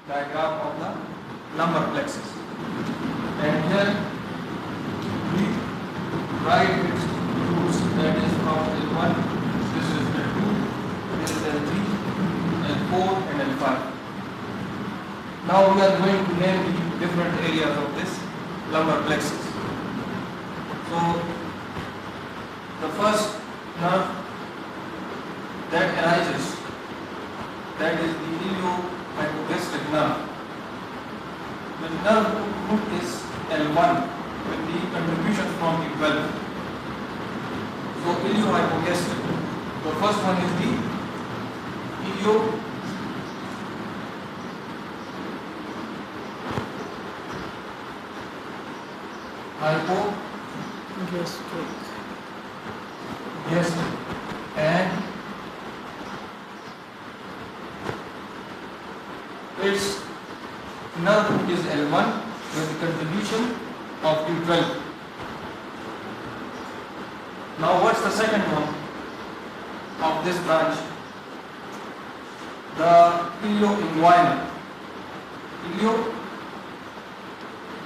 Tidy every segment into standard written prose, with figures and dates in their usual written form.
diagram of the lumbar plexus. And here we write its roots, that is from L1, this is L2, this is L3, L4 and L5. Now we are going to name the different areas of this lumbar plexus. So the first nerve that arises, that is the iliohypogastric nerve. The nerve root is L1 with the contribution from the 12. So iliohypogastric. The first one is the ilio hypogastric, and its nerve root is L1 with the contribution of Q12. Now what's the second one of this branch? The ilioinguinal.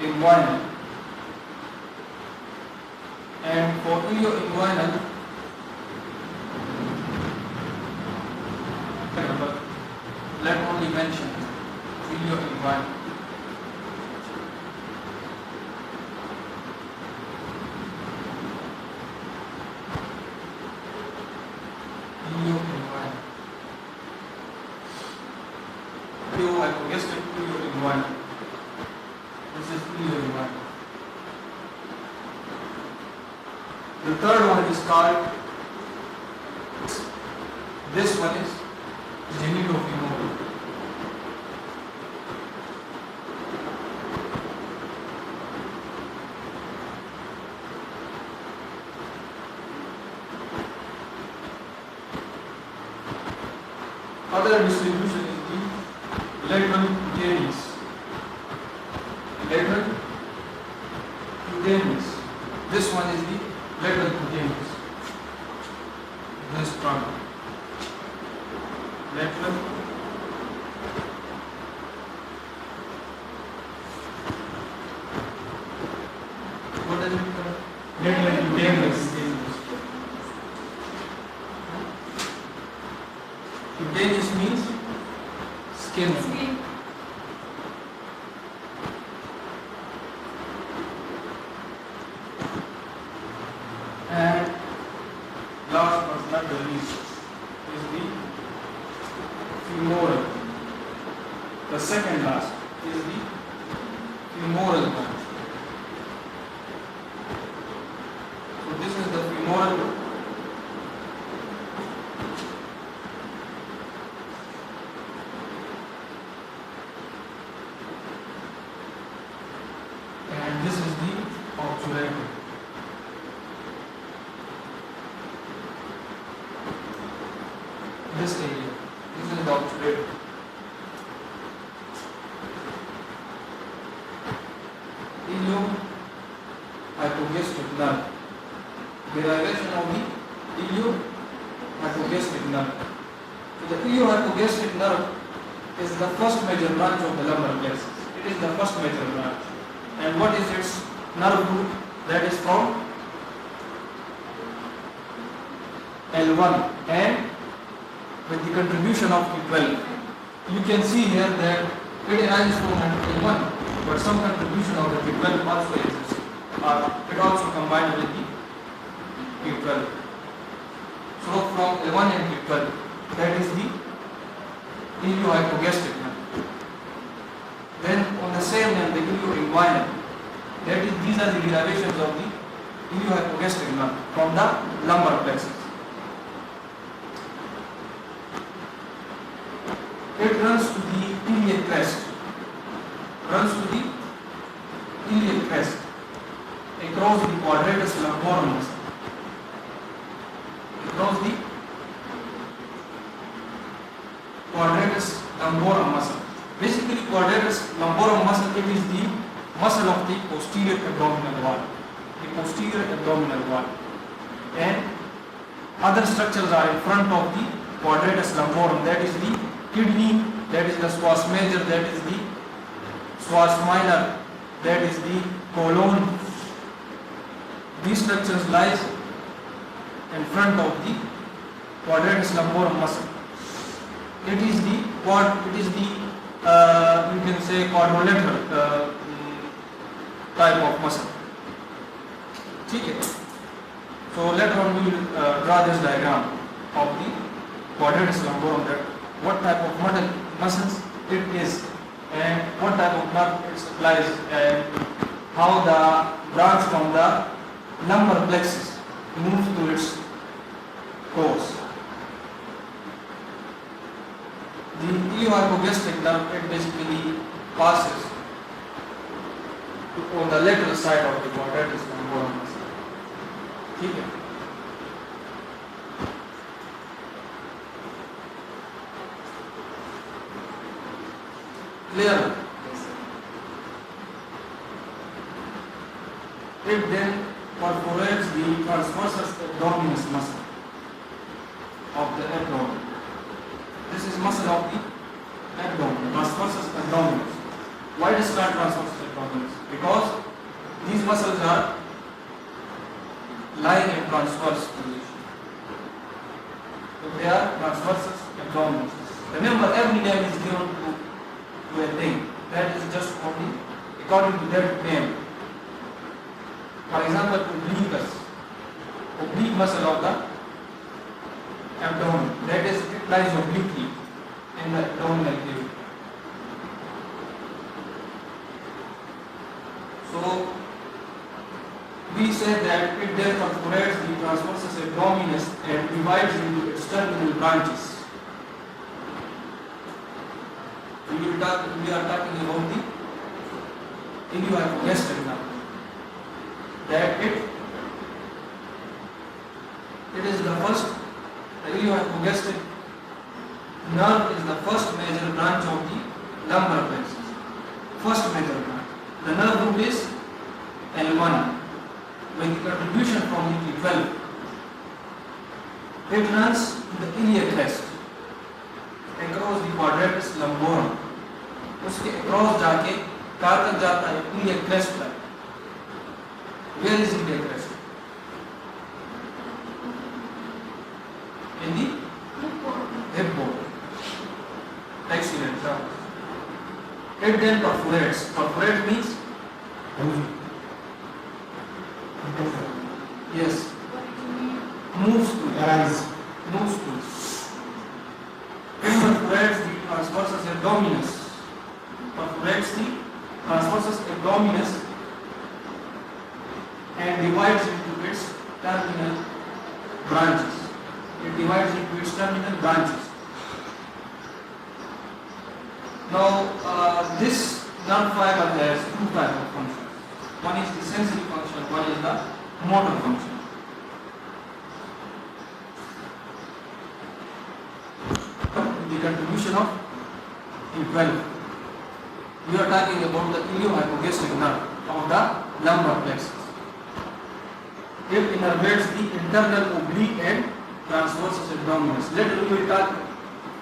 Ilioinguinal. And for ilioinguinal, let only mention ilioinguinal. Ilioinguinal. Iliohypogastric ilioinguinal. This is ilioinguinal. The third one is called, this one is genitofemoral. Other distribution is the lateral cutaneous. Lateral cutaneous. This one is the lateral cutaneous. This trunk. Lateral what does it mean? Lateral cutaneous. Cutaneous means skin. And last but not the least is the femoral. The second last is the femoral branch. So this is the femoral. And this is the obturator. This area, this is the obturator. Iliohypogastric nerve. Derivation of the iliohypogastric nerve. So the iliohypogastric nerve is the first major branch of the lumbar plexus. It is the first major branch. And what is its nerve root? That is from L1 and with the contribution of Q12. You can see here that it arises from L1, but some contribution of the Q12 also exists. It also combined with the Q12. So from L1 and Q12, that is the iliohypogastric nerve. Then on the same name, the ilioinguinal. That is, these are the derivations of the iliohypogastric nerve from the lumbar plexus. It runs to the iliac crest. Runs to the iliac crest across the quadratus lumborum muscle. Across the quadratus lumborum muscle. Basically, quadratus lumborum muscle, it is the muscle of the posterior abdominal wall. The posterior abdominal wall. And other structures are in front of the quadratus lumborum, that is the kidney that is the psoas major, that is the psoas minor, that is the colon. These structures lies in front of the quadratus lumborum muscle. It is the you can say quadrilateral type of muscle. Okay. So later on we will draw this diagram of the quadratus lumborum, that what type of muscles it is and what type of nerve it supplies and how the branch from the lumbar plexus moves to its course. The iliohypogastric nerve, it basically passes on the lateral side of the quadratus lumborum muscle. Okay. Clear? It then perforates the transversus abdominis muscle of the abdomen. This is muscle of the abdomen, transversus abdominis. Why it is called transversus abdominis? Because these muscles are lying in transverse position. So they are transversus abdominis. Remember, every name is given to a thing. That is just only according to that name. For example, obliquus, oblique muscle of the abdomen, that is, it lies obliquely in the abdominal cavity. So we say that it then perforates the transversus abdominis and divides into its terminal branches. We are talking about the iliohypogastric nerve. That it is the first, the iliohypogastric nerve is the first major branch of the lumbar plexus. First major branch. The nerve root is L1 with the contribution from the T12. It runs to the iliac crest across the quadratus lumborum. उसके across जाके कहाँ तक जाता है? iliac crest तक. Where is iliac crest? In the hip bone. Excellent. It then perforates. Perforate means? Yes. Moves to. Moves to. It perforates the transversus abdominis. Perforates the transversus abdominis and divides into its terminal branches. It divides into its terminal branches. Now, this nerve fiber has two types of functions. One is the sensory function, one is the motor function. The contribution of T12. We are talking about the iliohypogastric nerve of the lumbar plexus. It innervates the internal oblique and transversus abdominis. Later we will talk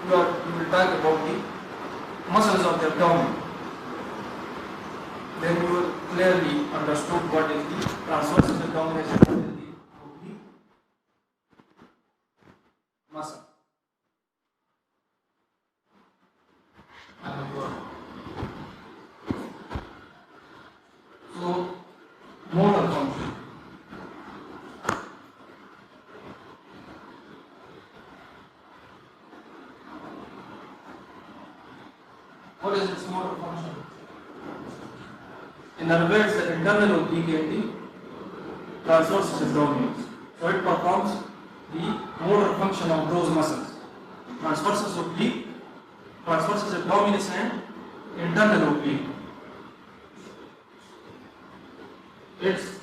about the muscles of the abdomen. Then you will clearly understood what is the transversus abdominis and what is the oblique muscle. So, motor function. What is its motor function? Innervates the internal oblique and the transversus abdominis. So it performs the motor function of those muscles. Transversus oblique, transversus abdominis and internal oblique. Its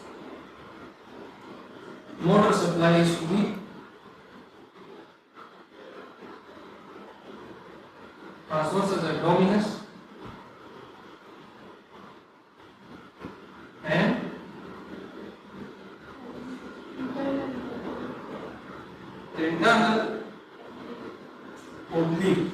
motor supply is to the transversus abdominis and internal oblique.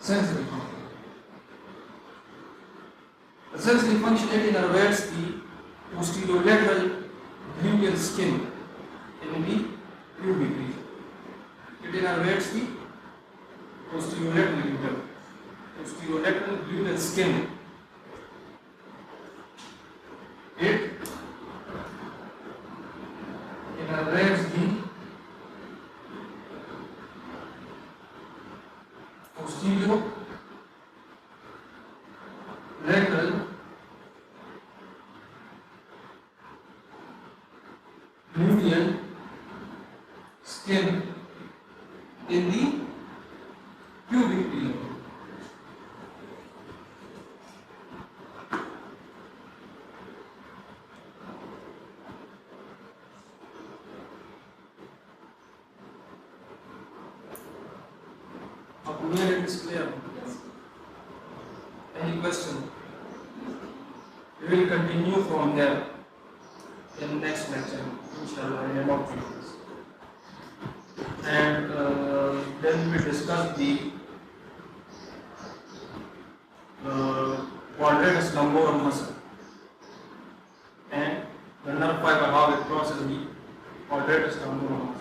sensory function. The sensory function, it innervates the posterolateral gluteal skin in the pubic region. It innervates the posterolateral gluteal skin. It innervates the posterolateral gluteal skin in the pubic region. Up here it is clear. Any question? We will continue from there in next lecture, inshallah, in about 3 days. And then we discuss the quadratus lumborum muscle and the nerve fiber, how it crosses the quadratus lumborum.